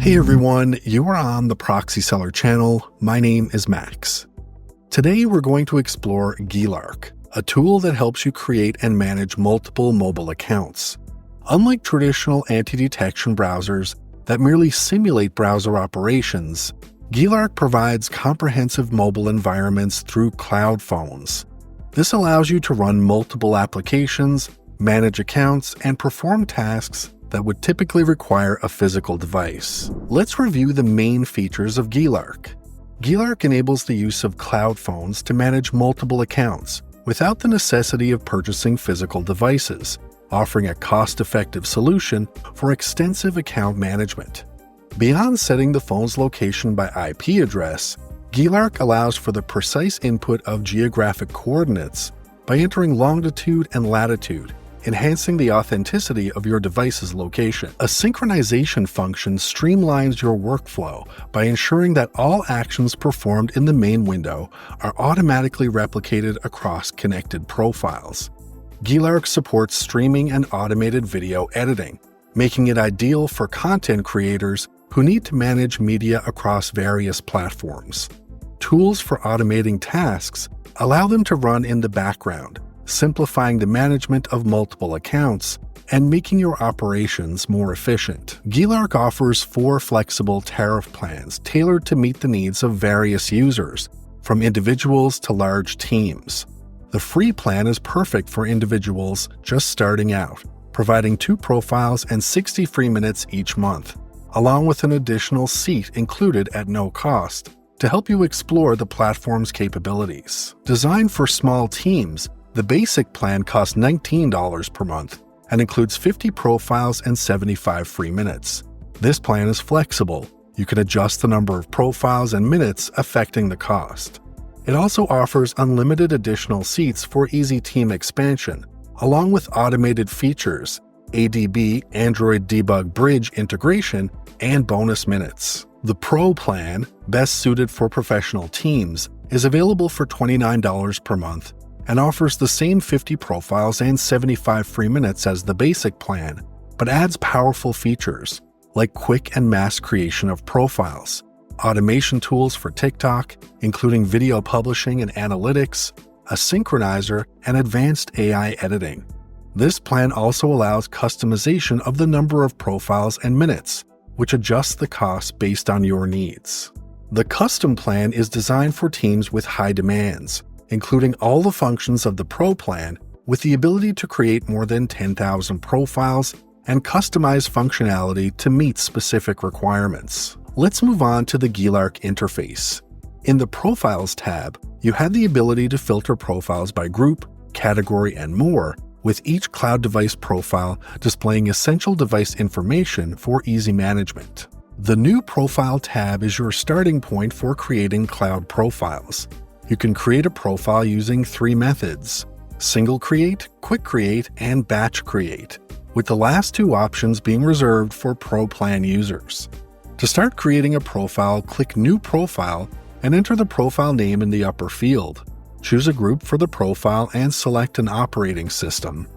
Hey everyone, you are on the Proxy-Seller channel. My name is Max. Today we're going to explore GeeLark, a tool that helps you create and manage multiple mobile accounts. Unlike traditional anti-detection browsers that merely simulate browser operations, GeeLark provides comprehensive mobile environments through cloud phones. This allows you to run multiple applications, manage accounts, and perform tasks that would typically require a physical device. Let's review the main features of GeeLark. GeeLark enables the use of cloud phones to manage multiple accounts without the necessity of purchasing physical devices, offering a cost-effective solution for extensive account management. Beyond setting the phone's location by IP address, GeeLark allows for the precise input of geographic coordinates by entering longitude and latitude, enhancing the authenticity of your device's location. A synchronization function streamlines your workflow by ensuring that all actions performed in the main window are automatically replicated across connected profiles. GeeLark supports streaming and automated video editing, making it ideal for content creators who need to manage media across various platforms. Tools for automating tasks allow them to run in the background, simplifying the management of multiple accounts and making your operations more efficient. GeeLark offers 4 flexible tariff plans tailored to meet the needs of various users, from individuals to large teams. The free plan is perfect for individuals just starting out, providing 2 profiles and 60 free minutes each month, along with an additional seat included at no cost to help you explore the platform's capabilities. Designed for small teams, the basic plan costs $19 per month and includes 50 profiles and 75 free minutes. This plan is flexible. You can adjust the number of profiles and minutes affecting the cost. It also offers unlimited additional seats for easy team expansion, along with automated features, ADB Android Debug Bridge integration, and bonus minutes. The Pro plan, best suited for professional teams, is available for $29 per month and offers the same 50 profiles and 75 free minutes as the basic plan, but adds powerful features like quick and mass creation of profiles, automation tools for TikTok, including video publishing and analytics, a Synchronizer, and advanced AI editing. This plan also allows customization of the number of profiles and minutes, which adjusts the cost based on your needs. The custom plan is designed for teams with high demands, including all the functions of the Pro plan, with the ability to create more than 10,000 profiles and customize functionality to meet specific requirements. Let's move on to the GeeLark interface. In the Profiles tab, you have the ability to filter profiles by group, category, and more, with each cloud device profile displaying essential device information for easy management. The new Profile tab is your starting point for creating cloud profiles. You can create a profile using 3 methods: single create, quick create, and batch create, with the last 2 options being reserved for Pro plan users. To start creating a profile, click New Profile and enter the profile name in the upper field. Choose a group for the profile and select an operating system.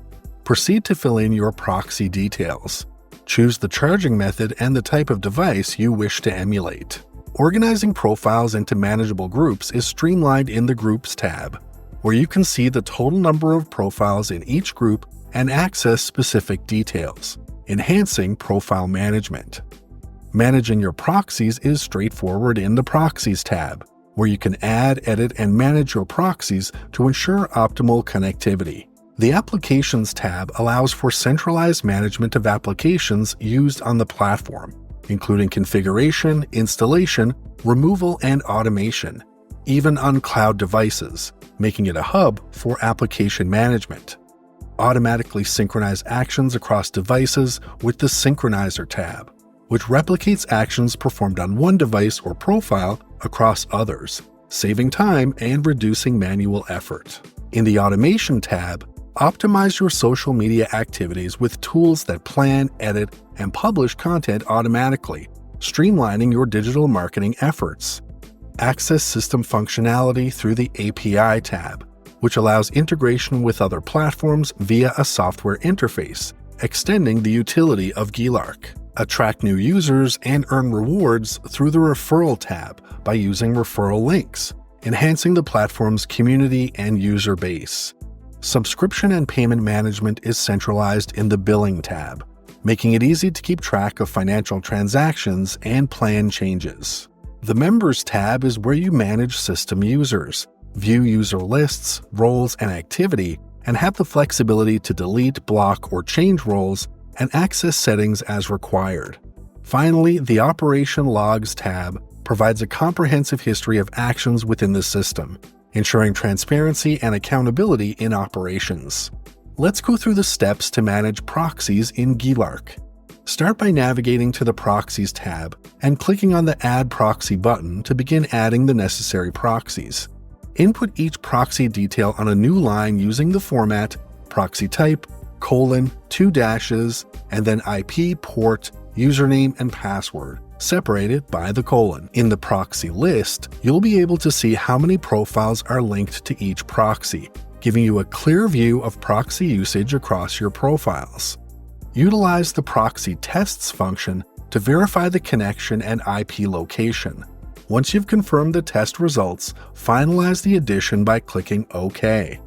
Proceed to fill in your proxy details. Choose the charging method and the type of device you wish to emulate. Organizing profiles into manageable groups is streamlined in the Groups tab, where you can see the total number of profiles in each group and access specific details, enhancing profile management. Managing your proxies is straightforward in the Proxies tab, where you can add, edit, and manage your proxies to ensure optimal connectivity. The Applications tab allows for centralized management of applications used on the platform, including configuration, installation, removal, and automation, even on cloud devices, making it a hub for application management. Automatically synchronize actions across devices with the Synchronizer tab, which replicates actions performed on one device or profile across others, saving time and reducing manual effort. In the Automation tab, optimize your social media activities with tools that plan, edit, and publish content automatically, streamlining your digital marketing efforts. Access system functionality through the API tab, which allows integration with other platforms via a software interface, extending the utility of GeeLark. Attract new users and earn rewards through the Referral tab by using referral links, enhancing the platform's community and user base. Subscription and payment management is centralized in the Billing tab, making it easy to keep track of financial transactions and plan changes. The Members tab is where you manage system users, view user lists, roles, and activity, and have the flexibility to delete, block, or change roles and access settings as required. Finally, the Operation Logs tab provides a comprehensive history of actions within the system, ensuring transparency and accountability in operations. Let's go through the steps to manage proxies in GeeLark. Start by navigating to the Proxies tab and clicking on the Add Proxy button to begin adding the necessary proxies. Input each proxy detail on a new line using the format proxy type, :2 dashes, and then IP, port, username, and password, separated by the colon. In the proxy list, you'll be able to see how many profiles are linked to each proxy, giving you a clear view of proxy usage across your profiles. Utilize the Proxy Tests function to verify the connection and IP location. Once you've confirmed the test results, finalize the addition by clicking OK.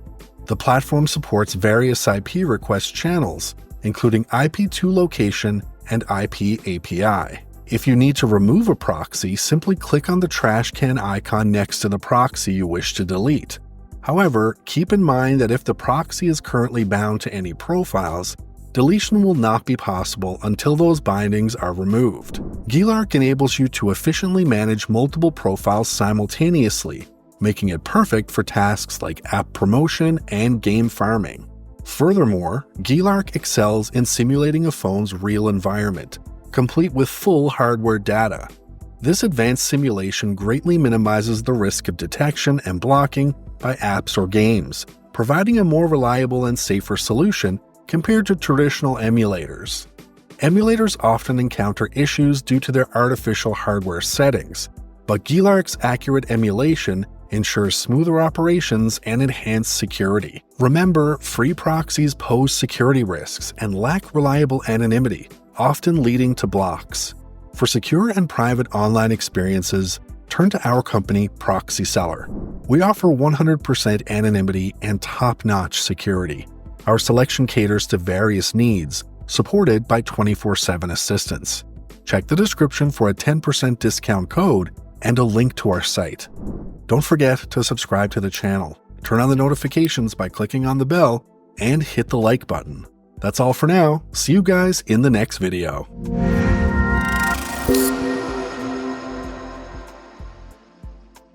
The platform supports various IP request channels, including IP2 location and IP API. If you need to remove a proxy, simply click on the trash can icon next to the proxy you wish to delete. However, keep in mind that if the proxy is currently bound to any profiles, deletion will not be possible until those bindings are removed. GeeLark enables you to efficiently manage multiple profiles simultaneously, making it perfect for tasks like app promotion and game farming. Furthermore, GeeLark excels in simulating a phone's real environment, complete with full hardware data. This advanced simulation greatly minimizes the risk of detection and blocking by apps or games, providing a more reliable and safer solution compared to traditional emulators. Emulators often encounter issues due to their artificial hardware settings, but GeeLark's accurate emulation ensures smoother operations and enhanced security. Remember, free proxies pose security risks and lack reliable anonymity, often leading to blocks. For secure and private online experiences, turn to our company, Proxy-Seller. We offer 100% anonymity and top-notch security. Our selection caters to various needs, supported by 24/7 assistance. Check the description for a 10% discount code and a link to our site. Don't forget to subscribe to the channel, turn on the notifications by clicking on the bell, and hit the like button. That's all for now. See you guys in the next video.